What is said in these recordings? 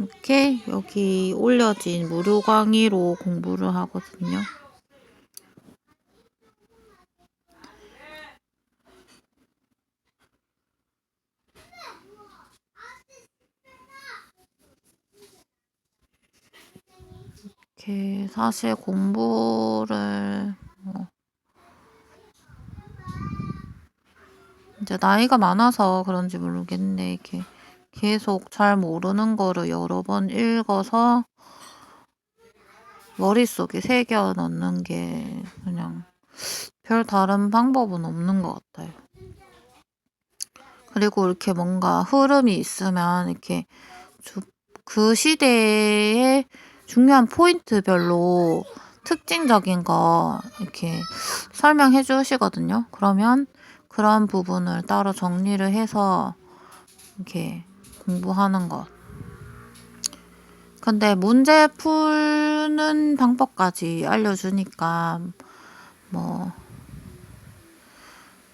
이렇게 여기 올려진 무료 강의로 공부를 하거든요. 이렇게 사실 공부를 이제 나이가 많아서 그런지 모르겠는데 이렇게 계속 잘 모르는 거를 여러 번 읽어서 머릿속에 새겨 넣는 게 그냥 별 다른 방법은 없는 것 같아요. 그리고 이렇게 뭔가 흐름이 있으면 이렇게 그 시대의 중요한 포인트별로 특징적인 거 이렇게 설명해 주시거든요. 그러면 그런 부분을 따로 정리를 해서 이렇게 공부하는 것. 근데 문제 푸는 방법까지 알려주니까 뭐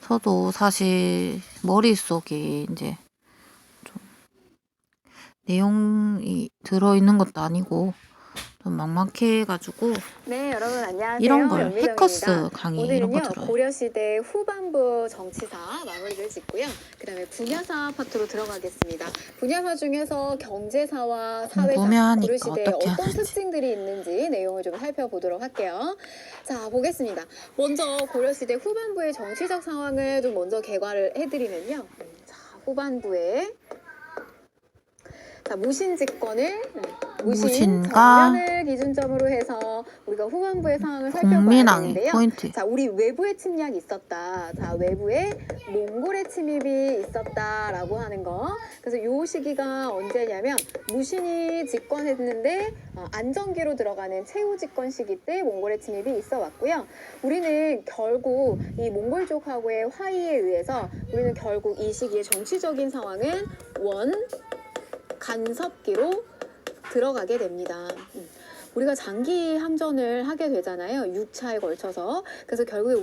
저도 사실 머릿속에 이제 좀 내용이 들어있는 것도 아니고 좀 막막해가지고 네, 여러분 안녕하세요. 이런 걸 연미정입니다. 해커스 강의 이런 거 오늘은요 들어요. 고려시대 후반부 정치사 마무리를 짓고요. 그 다음에 분야사 파트로 들어가겠습니다. 분야사 중에서 경제사와 사회사, 궁금해하니까 고려시대에 어떻게 어떤 하는지. 특징들이 있는지 내용을 좀 살펴보도록 할게요. 자, 보겠습니다. 먼저 고려시대 후반부의 정치적 상황을 좀 먼저 개괄을 해드리면요. 자, 후반부에 자, 무신집권을 무신과 정면을 기준점으로 해서 우리가 후반부의 상황을 살펴봐야 공민왕의 되는데요. 포인트. 자, 우리 외부의 침략이 있었다. 자, 외부에 몽골의 침입이 있었다라고 하는 거. 그래서 요 시기가 언제냐면 무신이 집권했는데 안정기로 들어가는 최후 집권 시기 때 몽골의 침입이 있어 왔고요. 우리는 결국 이 몽골족하고의 화의에 의해서 우리는 결국 이 시기의 정치적인 상황은 간섭기로 들어가게 됩니다. 우리가 장기 항전을 하게 되잖아요. 6차에 걸쳐서. 그래서 결국에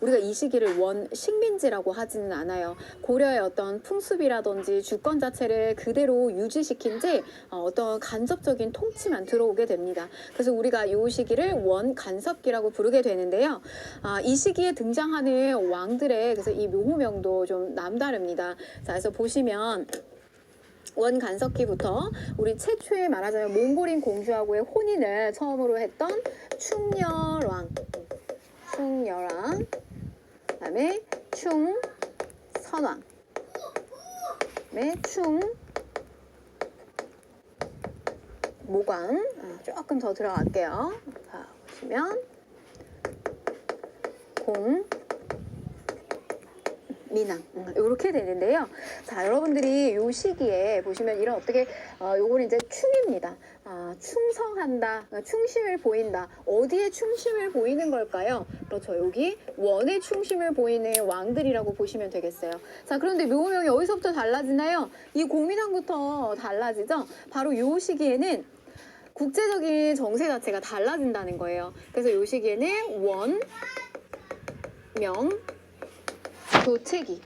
우리가 이 시기를 식민지라고 하지는 않아요. 고려의 어떤 풍습이라든지 주권 자체를 그대로 유지시킨 채 어떤 간접적인 통치만 들어오게 됩니다. 그래서 우리가 이 시기를 간섭기라고 부르게 되는데요. 이 시기에 등장하는 왕들의 그래서 이 묘호명도 좀 남다릅니다. 자, 그래서 보시면 원간섭기부터 우리 최초의 말하자면 몽골인 공주하고의 혼인을 처음으로 했던 충렬왕, 그다음에 충선왕, 그다음에 충모광. 조금 더 들어갈게요. 자, 보시면 민왕 이렇게 되는데요. 자, 여러분들이 요 시기에 보시면 이런 어떻게 요거는 이제 충입니다. 충성한다, 충심을 보인다. 어디에 충심을 보이는 걸까요? 그렇죠. 여기 원에 충심을 보이는 왕들이라고 보시면 되겠어요. 자, 그런데 묘호명이 어디서부터 달라지나요? 이 공민왕부터 달라지죠. 바로 요 시기에는 국제적인 정세 자체가 달라진다는 거예요. 그래서 요 시기에는 원, 명, 교체기,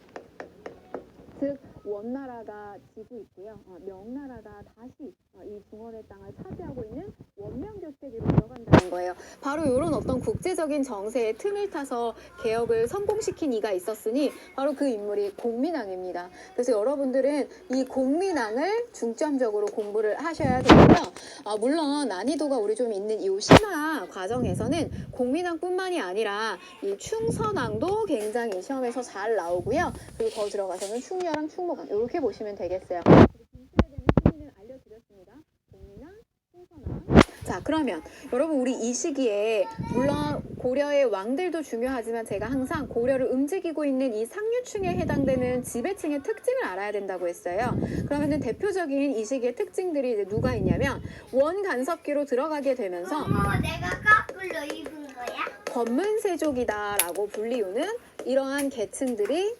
즉 원나라가 지고 있고요. 명나라가 다시 이 중원의 땅을 차지하고 있는 원명교체기로 들어간다는 거예요. 바로 이런 어떤 국제적인 정세의 틈을 타서 개혁을 성공시킨 이가 있었으니 바로 그 인물이 공민왕입니다. 그래서 여러분들은 이 공민왕을 중점적으로 공부를 하셔야 되고요. 물론 난이도가 우리 좀 있는 이 심화 과정에서는 공민왕뿐만이 아니라 이 충선왕도 굉장히 시험에서 잘 나오고요. 그리고 더 들어가서는 충렬왕, 충모강 이렇게 보시면 되겠어요. 진출에 대한 시기는 알려드렸습니다. 공민왕, 충선왕. 자, 그러면 여러분 우리 이 시기에 물론 고려의 왕들도 중요하지만 제가 항상 고려를 움직이고 있는 이 상류층에 해당되는 지배층의 특징을 알아야 된다고 했어요. 그러면은 대표적인 이 시기의 특징들이 이제 누가 있냐면 원간섭기로 들어가게 되면서 내가 까불러 입은 거야? 권문세족이다라고 불리우는 이러한 계층들이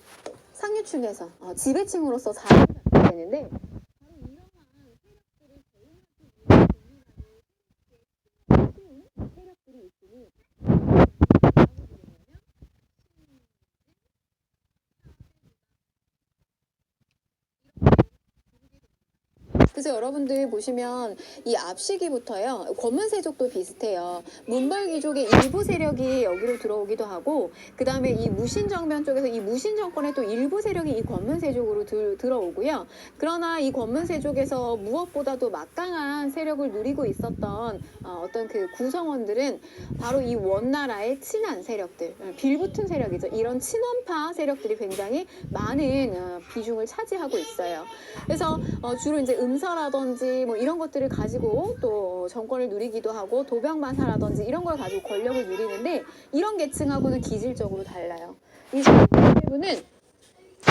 상류층에서 지배층으로서 자리를 잡게 되는데 바로 이러한 세력들을 대응하기 위해 세력들이 있으니 그래서 여러분들 보시면 이 앞시기부터요. 권문세족도 비슷해요. 문벌귀족의 일부 세력이 여기로 들어오기도 하고 그 다음에 이 무신정변 쪽에서 이 무신정권의 또 일부 세력이 이 권문세족으로 들어오고요. 그러나 이 권문세족에서 무엇보다도 막강한 세력을 누리고 있었던 어떤 그 구성원들은 바로 이 원나라의 친한 세력들, 빌붙은 세력이죠. 이런 친원파 세력들이 굉장히 많은 비중을 차지하고 있어요. 그래서 주로 이제 음사라든지 뭐 이런 것들을 가지고 또 정권을 누리기도 하고 도병마사라든지 이런 걸 가지고 권력을 누리는데 이런 계층하고는 기질적으로 달라요. 이 신분은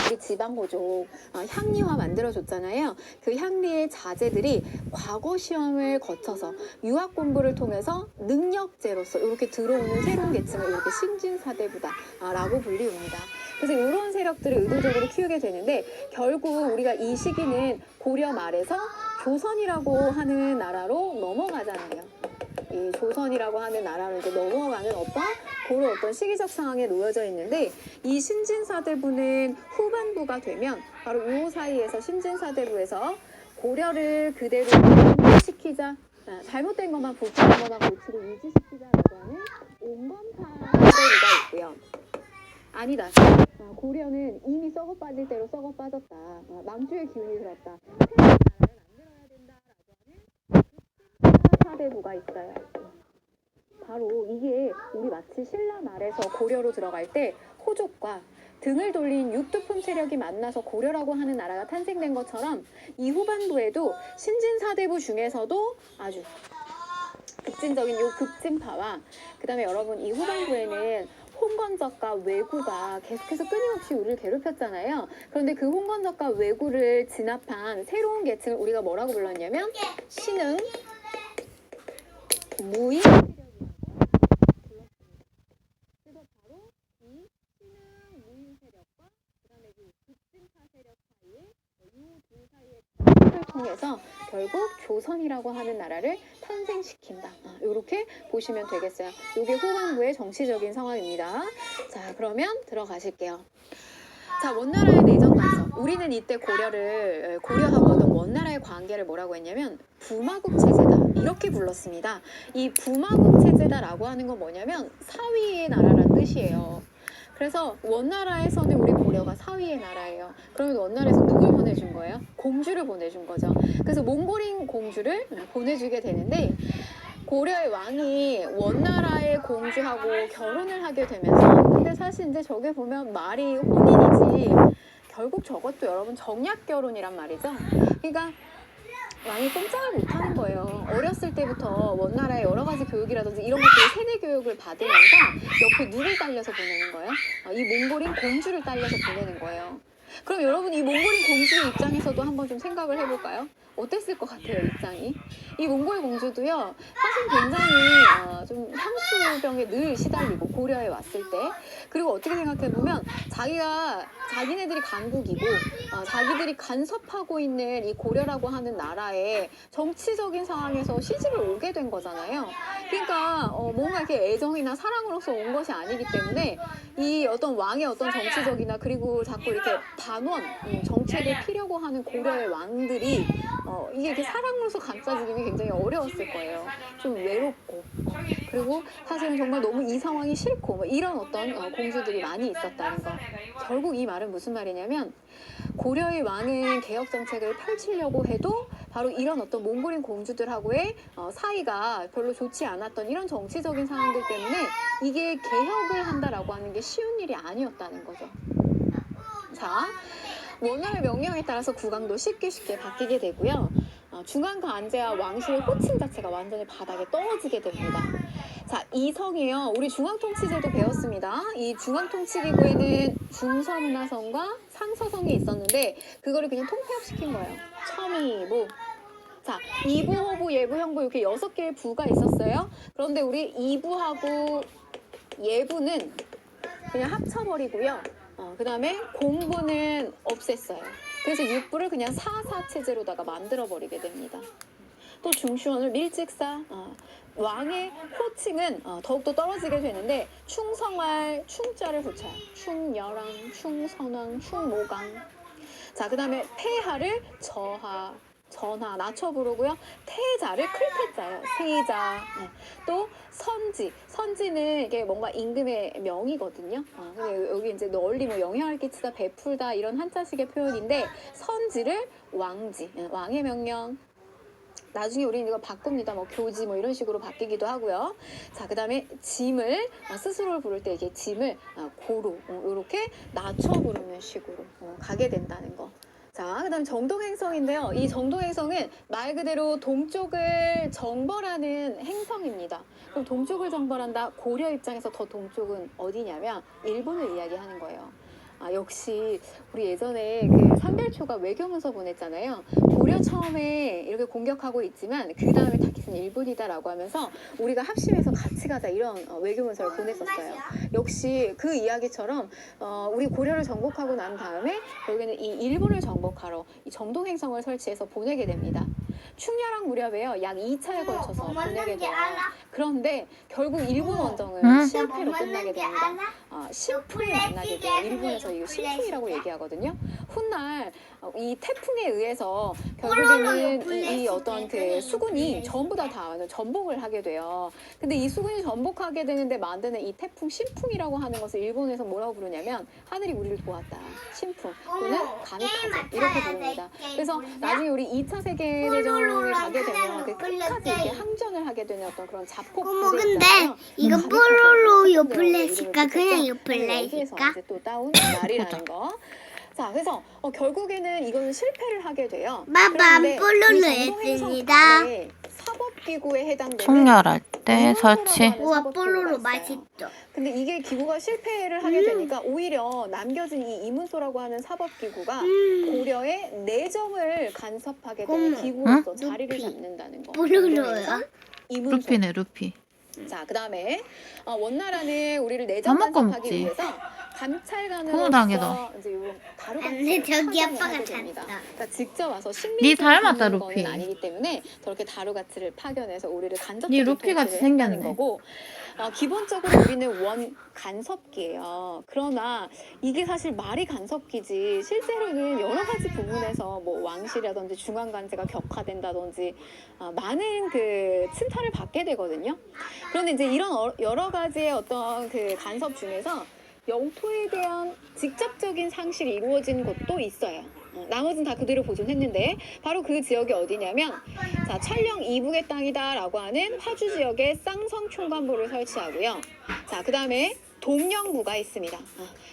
우리 지방호족 향리화 만들어줬잖아요. 그 향리의 자제들이 과거 시험을 거쳐서 유학 공부를 통해서 능력제로서 이렇게 들어오는 새로운 계층을 이렇게 신진사대부다라고 불리웁니다. 그래서 이런 세력들을 의도적으로 키우게 되는데 결국 우리가 이 시기는 고려 말에서 조선이라고 하는 나라로 넘어가잖아요. 이 조선이라고 하는 나라로 이제 넘어가는 그런 어떤 시기적 상황에 놓여져 있는데 이 신진사대부는 후반부가 되면 바로 이 사이에서 신진사대부에서 고려를 그대로 유지시키자, 잘못된 것만 부풀린 것만 고치고 유지시키자라고 하는 온건파대부가 있고요. 아니다. 고려는 이미 썩어 빠질 대로 썩어 빠졌다. 망주의 기운이 들었다. 새로운 나라를 만들어야 된다라고 하는 사대부가 있어요. 바로 이게 우리 마치 신라 말에서 고려로 들어갈 때 호족과 등을 돌린 육두품 세력이 만나서 고려라고 하는 나라가 탄생된 것처럼 이 후반부에도 신진사대부 중에서도 아주 급진적인 요 급진파와 그 다음에 여러분 이 후반부에는 홍건적과 왜구가 계속해서 끊임없이 우리를 괴롭혔잖아요. 그런데 그 홍건적과 왜구를 진압한 새로운 계층을 우리가 뭐라고 불렀냐면 신흥, 무인 세력이라고 불렀습니다. 그래서 바로 이 신흥, 무인 세력과 그다음에 이 급진파 세력 사이에 이 둘 사이의 전쟁을 통해서 결국 조선이라고 하는 나라를 탄생시킨다. 이렇게 보시면 되겠어요. 이게 후반부의 정치적인 상황입니다. 자, 그러면 들어가실게요. 자, 원나라의 내정관서. 우리는 이때 고려하고 어떤 원나라의 관계를 뭐라고 했냐면 부마국 체제다 이렇게 불렀습니다. 이 부마국 체제다라고 하는 건 뭐냐면 사위의 나라란 뜻이에요. 그래서 원나라에서는 우리 고려가 사위의 나라예요. 그러면 원나라에서 누굴 보내준 거예요? 공주를 보내준 거죠. 그래서 몽골인 공주를 보내주게 되는데 고려의 왕이 원나라의 공주하고 결혼을 하게 되면서 근데 사실 이제 저게 보면 말이 혼인이지 결국 저것도 여러분 정략 결혼이란 말이죠. 그러니까 왕이 꼼짝을 못하는 거예요. 어렸을 때부터 원나라의 여러 가지 교육이라든지 이런 것들을 세대 교육을 받으면서 옆에 누굴 딸려서 보내는 거예요? 이 몽골인 공주를 딸려서 보내는 거예요. 그럼 여러분 이 몽골인 공주의 입장에서도 한번 좀 생각을 해볼까요? 어땠을 것 같아요, 입장이? 이 몽골 공주도요, 사실 굉장히 좀 향수병에 늘 시달리고 고려에 왔을 때 그리고 어떻게 생각해보면 자기네들이 강국이고 자기들이 간섭하고 있는 이 고려라고 하는 나라의 정치적인 상황에서 시집을 오게 된 거잖아요. 그러니까 뭔가 이렇게 애정이나 사랑으로서 온 것이 아니기 때문에 이 어떤 왕의 어떤 정치적이나 그리고 자꾸 이렇게 반원 정책을 피려고 하는 고려의 왕들이 이게 이렇게 사랑으로서 감싸주기는 굉장히 어려웠을 거예요. 좀 외롭고 그리고 사실은 정말 너무 이 상황이 싫고 뭐 이런 어떤 공주들이 많이 있었다는 거. 결국 이 말은 무슨 말이냐면 고려의 왕은 개혁 정책을 펼치려고 해도 바로 이런 어떤 몽골인 공주들하고의 사이가 별로 좋지 않았던 이런 정치적인 상황들 때문에 이게 개혁을 한다라고 하는 게 쉬운 일이 아니었다는 거죠. 자, 원나라의 명령에 따라서 국왕도 쉽게 바뀌게 되고요. 중앙 관제와 왕실의 호칭 자체가 완전히 바닥에 떨어지게 됩니다. 자, 이 성이요. 우리 중앙통치제도 배웠습니다. 이 중앙통치기구에는 중서문화성과 상서성이 있었는데 그거를 그냥 통폐합시킨 거예요. 첨의부. 자, 이부, 호부, 예부, 형부 이렇게 6개의 부가 있었어요. 그런데 우리 이부하고 예부는 그냥 합쳐버리고요. 그 다음에 공부는 없앴어요. 그래서 육부를 그냥 사사체제로다가 만들어버리게 됩니다. 또 중시원을 밀직사, 왕의 호칭은 더욱더 떨어지게 되는데 충성할 충자를 붙여요. 충여랑, 충선왕, 충모강. 자, 그 다음에 폐하를 저하, 전하 낮춰 부르고요. 태자를 클태자예요. 세자. 네. 또 선지. 선지는 이게 뭔가 임금의 명이거든요. 근데 여기 이제 널리 뭐 영향을 끼치다, 베풀다 이런 한자식의 표현인데 선지를 왕지, 왕의 명령. 나중에 우리는 이거 바꿉니다. 뭐 교지 뭐 이런 식으로 바뀌기도 하고요. 자, 그다음에 짐을 스스로를 부를 때 이게 짐을 고로 이렇게 낮춰 부르는 식으로 가게 된다는 거. 자, 그다음 정동행성인데요. 이 정동행성은 말 그대로 동쪽을 정벌하는 행성입니다. 그럼 동쪽을 정벌한다. 고려 입장에서 더 동쪽은 어디냐면 일본을 이야기하는 거예요. 역시 우리 예전에 그 삼별초가 외교문서 보냈잖아요. 고려 처음에 이렇게 공격하고 있지만 그 다음에 타깃은 일본이다라고 하면서 우리가 합심해서 같이 가자 이런 외교문서를 보냈었어요. 역시 그 이야기처럼 우리 고려를 정복하고 난 다음에 결국에는 이 일본을 정복하러 이 정동행성을 설치해서 보내게 됩니다. 충렬왕 무렵에요. 약 2차에 걸쳐서 보내게 돼요. 그런데 결국 일본 원정은 실패로 끝나게 됩니다. 신풍을 만나게 돼요. 일본에서 이거 신풍이라고 얘기하거든요. 훗날 이 태풍에 의해서 결국에는 이 어떤 그 수군이 전부 다 전복을 하게 돼요. 근데 이 수군이 전복하게 되는데 만드는 이 태풍 신풍이라고 하는 것을 일본에서 뭐라고 부르냐면 하늘이 우리를 도왔다. 신풍 또는 가미카제 이렇게 부릅니다. 그래서 나중에 우리 2차 세계대전을 가게 되면 그 끝까지 이렇게 항전을 하게 되는 어떤 그런 자폭 어머, 부대 근데 있잖아요. 이거 가미카제, 뽀로로 이런 요플레시까 그냥 여기에서 요플레시까? 이제 또 따온 말이라는 거. 자, 그래서 결국에는 이거는 실패를 하게 돼요. 빠밤 그런데 뽀로로 이 정동행성 했습니다. 안에 사법기구에 해당되는 청렬할 때 우원소라고 설치. 하는 우와 사법기구가 뽀로로 있어요. 맛있죠. 근데 이게 기구가 실패를 하게 되니까 오히려 남겨진 이 이문소라고 하는 사법기구가 고려의 내정을 간섭하게 되는 어머, 기구로서 응? 자리를 루피. 잡는다는 거. 뽀로로요? 이문소. 루피네 루피. 자, 그다음에 원나라는 우리를 내정 다 먹고 간섭하기 먹지. 위해서 감찰관으로서 고무당해도. 이제 요런 다루가 근데 저기 아빠가 하게 잤다. 됩니다. 그러니까 직접 와서 네 식민지를 닮았다, 잡는 루피. 건 아니기 때문에 저렇게 다루가치를 파견해서 우리를 네 간접적인 루피 같이 통치를 했다는 생겼네. 거고 기본적으로 우리는 원 간섭기예요. 그러나 이게 사실 말이 간섭기지 실제로는 여러 가지 부분에서 뭐 왕실이라든지 중앙관제가 격화된다든지 많은 그 침탈을 받게 되거든요. 그런데 이제 이런 여러 가지의 어떤 그 간섭 중에서 영토에 대한 직접적인 상실이 이루어진 곳도 있어요. 나머지는 다 그대로 보존했는데 바로 그 지역이 어디냐면 자, 촬영 이북의 땅이다라고 하는 화주 지역에 쌍성 총관부를 설치하고요. 자, 그다음에 동령부가 있습니다.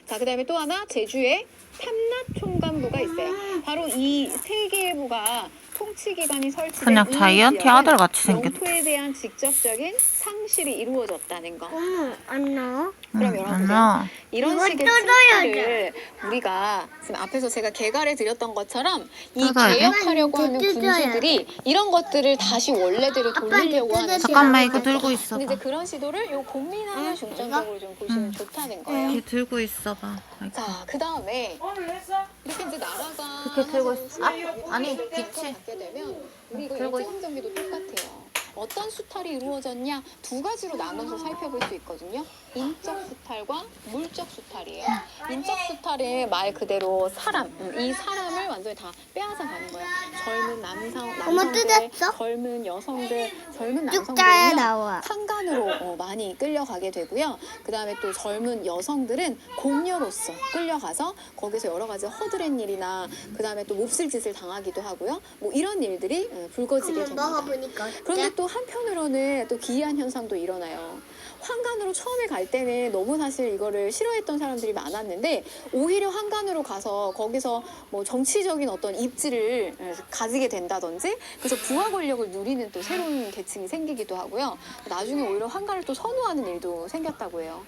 자, 그다음에 또 하나 제주에 탐납 총관부가 있어요. 바로 이 세 개의 부가 통치 기관이 설치된 그냥 이 자이언티 지역은 아들 같이 생겼다. 영토에 대한 직접적인 상실이 이루어졌다는 거. 어머 안 나와? 그럼 여러분 맞아. 이런 이거 식의 뜯어야죠. 침탈을 우리가 지금 앞에서 제가 개괄해 드렸던 것처럼 이 뜯어야 돼? 개혁하려고 하는 뜯어야 군주들이 이런 것들을 다시 원래대로 돌리려고 하는 잠깐만 시도를 이거 하는 들고 거예요. 있어봐. 근데 이제 그런 시도를 요 공민왕을 중점적으로 좀 보시면 좋다는 거예요. 이렇게 들고 있어봐. 아이고. 자, 그 다음에 이렇게 이제 나라가 그렇게 들고 한 있어. 아니, 수백 년을 빛이. 갖게 되면 우리 이거 들고 일제강점기도 똑같아요. 어떤 수탈이 이루어졌냐 두 가지로 나눠서 살펴볼 수 있거든요. 인적 수탈과 물적 수탈이에요. 인적 수탈은 말 그대로 사람, 이 사람을 완전히 다 빼앗아 가는 거예요. 젊은 남성들, 뜯었어? 젊은 여성들, 젊은 쭉자야 남성들은요. 나와. 상간으로 많이 끌려가게 되고요. 그 다음에 또 젊은 여성들은 공녀로서 끌려가서 거기서 여러 가지 허드렛 일이나 그 다음에 또 몹쓸 짓을 당하기도 하고요. 뭐 이런 일들이 불거지게 됩니다. 먹어보니까 그런데 또 한편으로는 또 기이한 현상도 일어나요. 환관으로 처음에 갈 때는 너무 사실 이거를 싫어했던 사람들이 많았는데 오히려 환관으로 가서 거기서 뭐 정치적인 어떤 입지를 가지게 된다든지 그래서 부하 권력을 누리는 또 새로운 계층이 생기기도 하고요. 나중에 오히려 환관을 또 선호하는 일도 생겼다고 해요.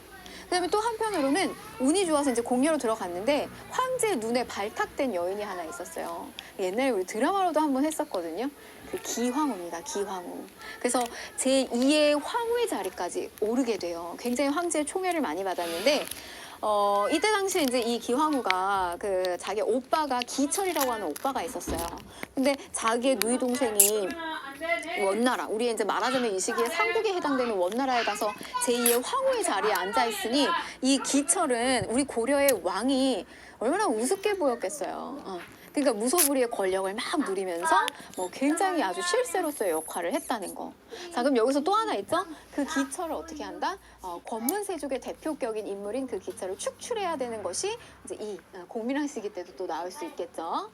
그다음에 또 한편으로는 운이 좋아서 이제 공녀로 들어갔는데 황제의 눈에 발탁된 여인이 하나 있었어요. 옛날에 우리 드라마로도 한번 했었거든요. 그 기황후입니다. 기황후. 그래서 제2의 황후의 자리까지 오르게 돼요. 굉장히 황제의 총애를 많이 받았는데 이때 당시에 이제 이 기황후가 그 자기 오빠가 기철이라고 하는 오빠가 있었어요. 근데 자기의 누이 동생이 원나라, 우리 이제 말하자면 이 시기에 삼국에 해당되는 원나라에 가서 제2의 황후의 자리에 앉아 있으니 이 기철은 우리 고려의 왕이 얼마나 우습게 보였겠어요. 그러니까 무소불위의 권력을 막 누리면서 뭐 굉장히 아주 실세로서의 역할을 했다는 거. 자, 그럼 여기서 또 하나 있죠? 그 기처를 어떻게 한다? 권문세족의 대표격인 인물인 그 기처를 축출해야 되는 것이 이제 이 공민왕 시기 때도 또 나올 수 있겠죠.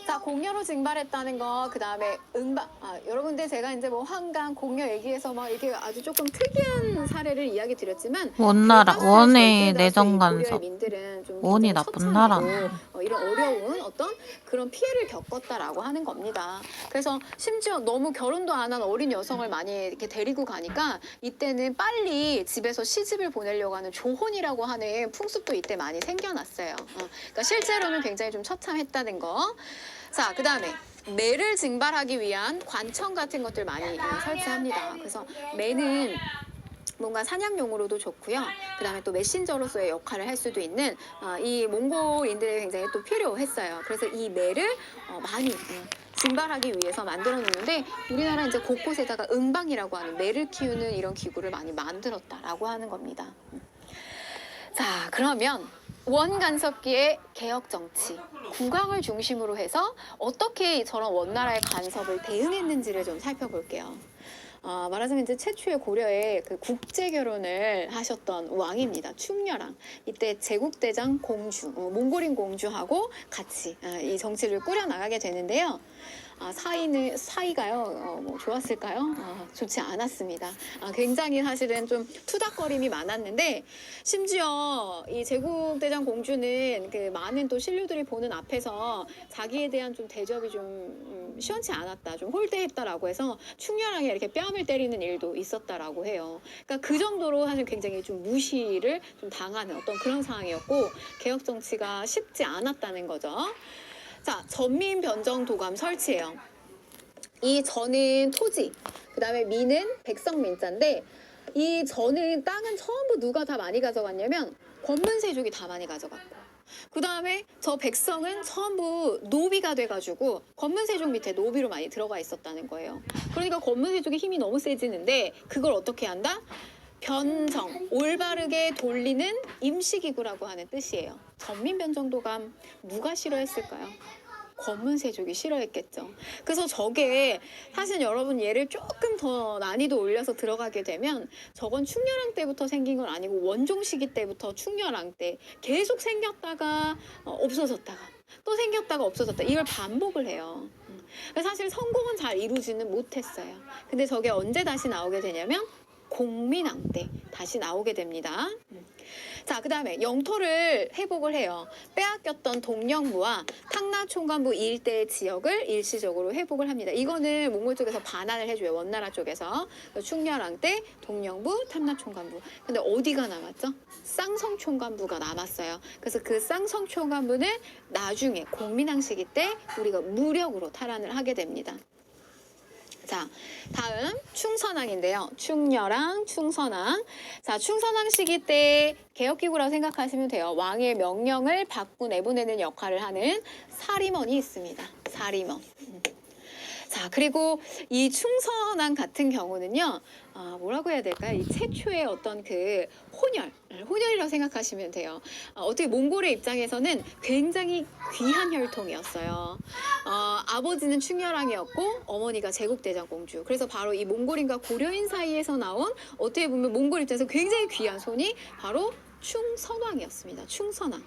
자, 공녀로 증발했다는 거, 그 다음에 응방. 여러분들 제가 이제 뭐 환강, 공녀 얘기해서 막 이게 아주 조금 특이한 사례를 이야기 드렸지만 원나라, 대다수의 원의 절대 다수의 내정 고려의 간섭. 민들은 좀 원이 굉장히 나쁜 처참하고 나라네. 이런 어려운 어떤 그런 피해를 겪었다라고 하는 겁니다. 그래서 심지어 너무 결혼도 안 한 어린 여성을 많이 이렇게 데리고 가니까 이때는 빨리 집에서 시집을 보내려고 하는 조혼이라고 하는 풍습도 이때 많이 생겨났어요. 그러니까 실제로는 굉장히 좀 처참했다는 거. 자, 그 다음에 매를 증발하기 위한 관청 같은 것들 많이 설치합니다. 그래서 매는 뭔가 사냥용으로도 좋고요. 그 다음에 또 메신저로서의 역할을 할 수도 있는 이 몽골인들이 굉장히 또 필요했어요. 그래서 이 매를 많이 증발하기 위해서 만들어 놓는데 우리나라 이제 곳곳에다가 응방이라고 하는 매를 키우는 이런 기구를 많이 만들었다라고 하는 겁니다. 자, 그러면 원간섭기의 개혁 정치, 국왕을 중심으로 해서 어떻게 저런 원나라의 간섭을 대응했는지를 좀 살펴볼게요. 말하자면 이제 최초의 고려에 그 국제 결혼을 하셨던 왕입니다. 충녀랑 이때 제국대장 공주, 몽골인 공주하고 같이 이 정치를 꾸려 나가게 되는데요. 사이가요, 뭐 좋았을까요? 좋지 않았습니다. 굉장히 사실은 좀 투닥거림이 많았는데, 심지어 이 제국대장 공주는 그 많은 또 신료들이 보는 앞에서 자기에 대한 좀 대접이 좀 시원치 않았다, 좀 홀대했다라고 해서 충녀랑에 이렇게 뺨을 때리는 일도 있었다라고 해요. 그러니까 그 정도로 사실 굉장히 좀 무시를 좀 당하는 어떤 그런 상황이었고, 개혁 정치가 쉽지 않았다는 거죠. 자, 전민 변정 도감 설치해요. 이 전은 토지, 그 다음에 민은 백성 민자인데 이 전은 땅은 전부 누가 다 많이 가져갔냐면 권문세족이 다 많이 가져갔고 그 다음에 저 백성은 전부 노비가 돼가지고 권문세족 밑에 노비로 많이 들어가 있었다는 거예요. 그러니까 권문세족의 힘이 너무 세지는데 그걸 어떻게 한다? 변정, 올바르게 돌리는 임시기구라고 하는 뜻이에요. 전민변정도감 누가 싫어했을까요? 권문세족이 싫어했겠죠. 그래서 저게 사실 여러분 얘를 조금 더 난이도 올려서 들어가게 되면 저건 충렬왕 때부터 생긴 건 아니고 원종 시기 때부터 충렬왕 때 계속 생겼다가 없어졌다가 또 생겼다가 없어졌다 이걸 반복을 해요. 사실 성공은 잘 이루지는 못했어요. 근데 저게 언제 다시 나오게 되냐면 공민왕 때 다시 나오게 됩니다. 자, 그 다음에 영토를 회복을 해요. 빼앗겼던 동령부와 탕나 총관부 일대의 지역을 일시적으로 회복을 합니다. 이거는 몽골 쪽에서 반환을 해줘요. 원나라 쪽에서. 충렬왕 때 동령부, 탐나 총관부. 근데 어디가 남았죠? 쌍성 총관부가 남았어요. 그래서 그 쌍성 총관부는 나중에 공민왕 시기 때 우리가 무력으로 탈환을 하게 됩니다. 자, 다음 충선왕인데요. 충렬왕, 충선왕. 자, 충선왕 시기 때 개혁기구라고 생각하시면 돼요. 왕의 명령을 받고 내보내는 역할을 하는 사림원이 있습니다. 사림원. 자, 그리고 이 충선왕 같은 경우는요, 뭐라고 해야 될까요? 이 최초의 어떤 그 혼혈이라고 생각하시면 돼요. 어떻게 몽골의 입장에서는 굉장히 귀한 혈통이었어요. 아버지는 충렬왕이었고 어머니가 제국대장 공주. 그래서 바로 이 몽골인과 고려인 사이에서 나온 어떻게 보면 몽골 입장에서 굉장히 귀한 손이 바로 충선왕이었습니다. 충선왕.